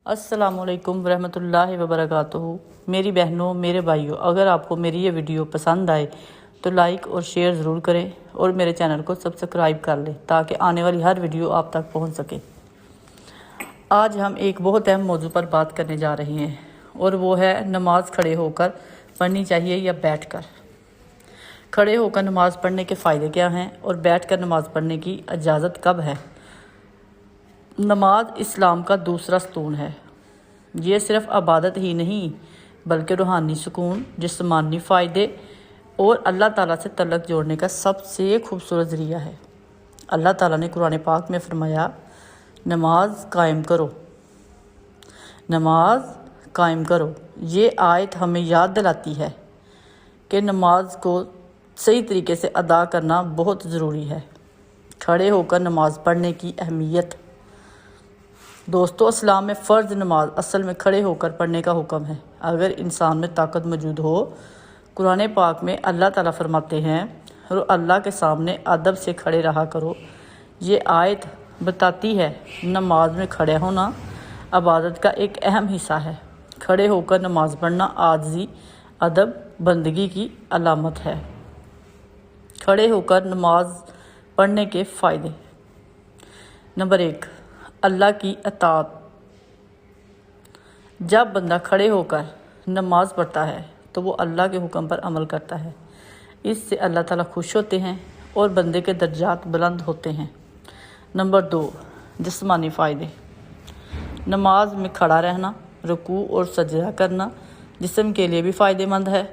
السلام علیکم ورحمۃ اللہ وبرکاتہ۔ میری بہنوں، میرے بھائیوں، اگر آپ کو میری یہ ویڈیو پسند آئے تو لائک اور شیئر ضرور کریں اور میرے چینل کو سبسکرائب کر لیں تاکہ آنے والی ہر ویڈیو آپ تک پہنچ سکے۔ آج ہم ایک بہت اہم موضوع پر بات کرنے جا رہے ہیں اور وہ ہے نماز کھڑے ہو کر پڑھنی چاہیے یا بیٹھ کر۔ کھڑے ہو کر نماز پڑھنے کے فائدے کیا ہیں اور بیٹھ کر نماز پڑھنے کی اجازت کب ہے؟ نماز اسلام کا دوسرا ستون ہے۔ یہ صرف عبادت ہی نہیں بلکہ روحانی سکون، جسمانی فائدے اور اللہ تعالیٰ سے تعلق جوڑنے کا سب سے خوبصورت ذریعہ ہے۔ اللہ تعالیٰ نے قرآن پاک میں فرمایا، نماز قائم کرو، نماز قائم کرو۔ یہ آیت ہمیں یاد دلاتی ہے کہ نماز کو صحیح طریقے سے ادا کرنا بہت ضروری ہے۔ کھڑے ہو کر نماز پڑھنے کی اہمیت۔ دوستو، اسلام میں فرض نماز اصل میں کھڑے ہو کر پڑھنے کا حکم ہے۔ اگر انسان میں طاقت موجود ہو، قرآن پاک میں اللہ تعالیٰ فرماتے ہیں، اللہ کے سامنے ادب سے کھڑے رہا کرو۔ یہ آیت بتاتی ہے نماز میں کھڑے ہونا عبادت کا ایک اہم حصہ ہے۔ کھڑے ہو کر نماز پڑھنا عاجزی، ادب، بندگی کی علامت ہے۔ کھڑے ہو کر نماز پڑھنے کے فائدے۔ نمبر 1، اللہ کی اطاعت۔ جب بندہ کھڑے ہو کر نماز پڑھتا ہے تو وہ اللہ کے حکم پر عمل کرتا ہے۔ اس سے اللہ تعالیٰ خوش ہوتے ہیں اور بندے کے درجات بلند ہوتے ہیں۔ نمبر 2، جسمانی فائدے۔ نماز میں کھڑا رہنا، رکوع اور سجدہ کرنا جسم کے لیے بھی فائدہ مند ہے۔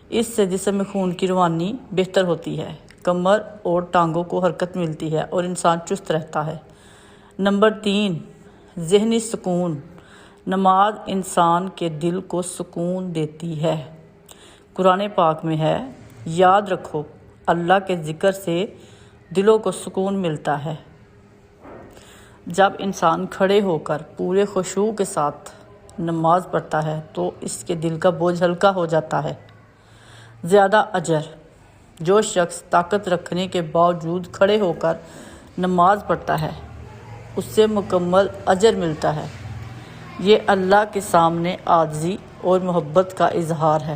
اس سے جسم میں خون کی روانی بہتر ہوتی ہے، کمر اور ٹانگوں کو حرکت ملتی ہے اور انسان چست رہتا ہے۔ نمبر 3، ذہنی سکون۔ نماز انسان کے دل کو سکون دیتی ہے۔ قرآن پاک میں ہے، یاد رکھو اللہ کے ذکر سے دلوں کو سکون ملتا ہے۔ جب انسان کھڑے ہو کر پورے خشوع کے ساتھ نماز پڑھتا ہے تو اس کے دل کا بوجھ ہلکا ہو جاتا ہے۔ زیادہ اجر۔ جو شخص طاقت رکھنے کے باوجود کھڑے ہو کر نماز پڑھتا ہے اس سے مکمل اجر ملتا ہے۔ یہ اللہ کے سامنے عاجزی اور محبت کا اظہار ہے۔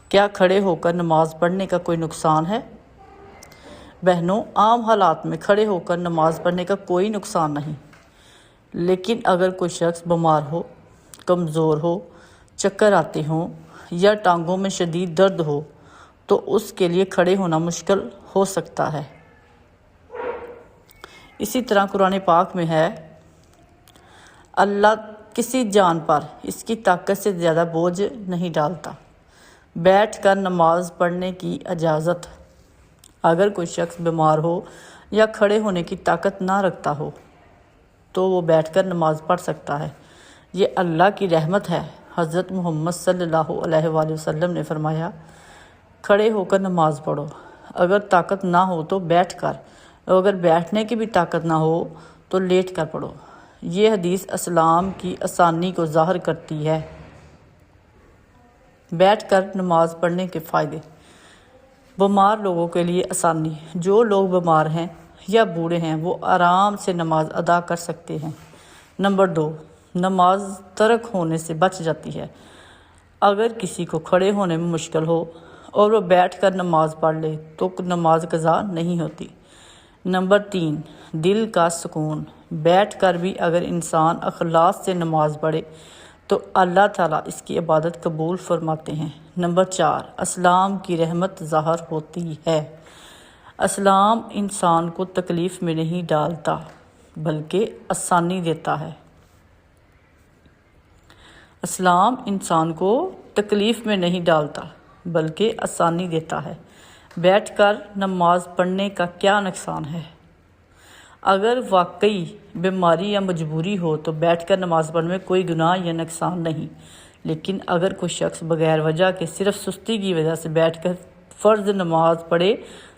کیا کھڑے ہو کر نماز پڑھنے کا کوئی نقصان ہے؟ بہنوں، عام حالات میں کھڑے ہو کر نماز پڑھنے کا کوئی نقصان نہیں، لیکن اگر کوئی شخص بیمار ہو، کمزور ہو، چکر آتے ہوں یا ٹانگوں میں شدید درد ہو تو اس کے لیے کھڑے ہونا مشکل ہو سکتا ہے۔ اسی طرح قرآن پاک میں ہے، اللہ کسی جان پر اس کی طاقت سے زیادہ بوجھ نہیں ڈالتا۔ بیٹھ کر نماز پڑھنے کی اجازت۔ اگر کوئی شخص بیمار ہو یا کھڑے ہونے کی طاقت نہ رکھتا ہو تو وہ بیٹھ کر نماز پڑھ سکتا ہے۔ یہ اللہ کی رحمت ہے۔ حضرت محمد صلی اللہ علیہ وآلہ وسلم نے فرمایا، کھڑے ہو کر نماز پڑھو، اگر طاقت نہ ہو تو بیٹھ کر، اور اگر بیٹھنے کی بھی طاقت نہ ہو تو لیٹ کر پڑھو۔ یہ حدیث اسلام کی آسانی کو ظاہر کرتی ہے۔ بیٹھ کر نماز پڑھنے کے فائدے۔ بیمار لوگوں کے لیے آسانی۔ جو لوگ بیمار ہیں یا بوڑھے ہیں وہ آرام سے نماز ادا کر سکتے ہیں۔ نمبر 2، نماز ترک ہونے سے بچ جاتی ہے۔ اگر کسی کو کھڑے ہونے میں مشکل ہو اور وہ بیٹھ کر نماز پڑھ لے تو نماز قضا نہیں ہوتی۔ نمبر 3، دل کا سکون۔ بیٹھ کر بھی اگر انسان اخلاص سے نماز پڑھے تو اللہ تعالیٰ اس کی عبادت قبول فرماتے ہیں۔ نمبر 4، اسلام کی رحمت ظاہر ہوتی ہے۔ اسلام انسان کو تکلیف میں نہیں ڈالتا بلکہ آسانی دیتا ہے۔ اسلام انسان کو تکلیف میں نہیں ڈالتا بلکہ آسانی دیتا ہے۔ بیٹھ کر نماز پڑھنے کا کیا نقصان ہے؟ اگر واقعی بیماری یا مجبوری ہو تو بیٹھ کر نماز پڑھنے میں کوئی گناہ یا نقصان نہیں، لیکن اگر کوئی شخص بغیر وجہ کے صرف سستی کی وجہ سے بیٹھ کر فرض نماز پڑھے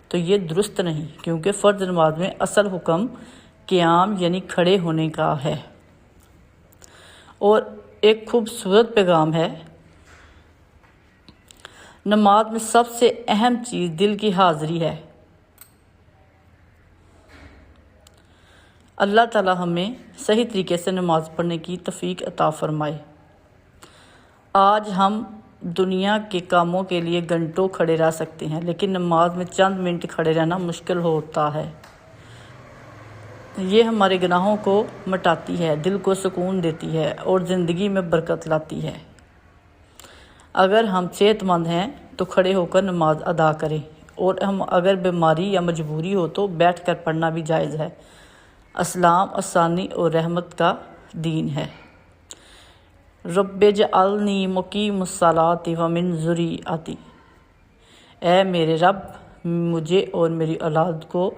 تو یہ درست نہیں، کیونکہ فرض نماز میں اصل حکم قیام یعنی کھڑے ہونے کا ہے۔ اور ایک خوبصورت پیغام ہے، نماز میں سب سے اہم چیز دل کی حاضری ہے۔ اللہ تعالی ہمیں صحیح طریقے سے نماز پڑھنے کی توفیق عطا فرمائے۔ آج ہم دنیا کے کاموں کے لیے گھنٹوں کھڑے رہ سکتے ہیں، لیکن نماز میں چند منٹ کھڑے رہنا مشکل ہوتا ہے۔ یہ ہمارے گناہوں کو مٹاتی ہے، دل کو سکون دیتی ہے اور زندگی میں برکت لاتی ہے۔ اگر ہم صحت مند ہیں تو کھڑے ہو کر نماز ادا کریں، اور ہم اگر بیماری یا مجبوری ہو تو بیٹھ کر پڑھنا بھی جائز ہے۔ اسلام آسانی اور رحمت کا دین ہے۔ رب اجعلنی مقیم الصلاۃ ومن ذریتی، اے میرے رب مجھے اور میری اولاد کو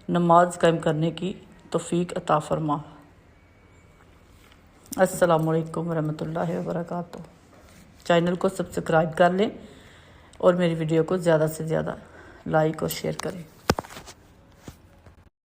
نماز قائم کرنے کی توفیق عطا فرما۔ السلام علیکم ورحمۃ اللہ وبرکاتہ۔ چینل کو سبسکرائب کر لیں اور میری ویڈیو کو زیادہ سے زیادہ لائک اور شیئر کریں۔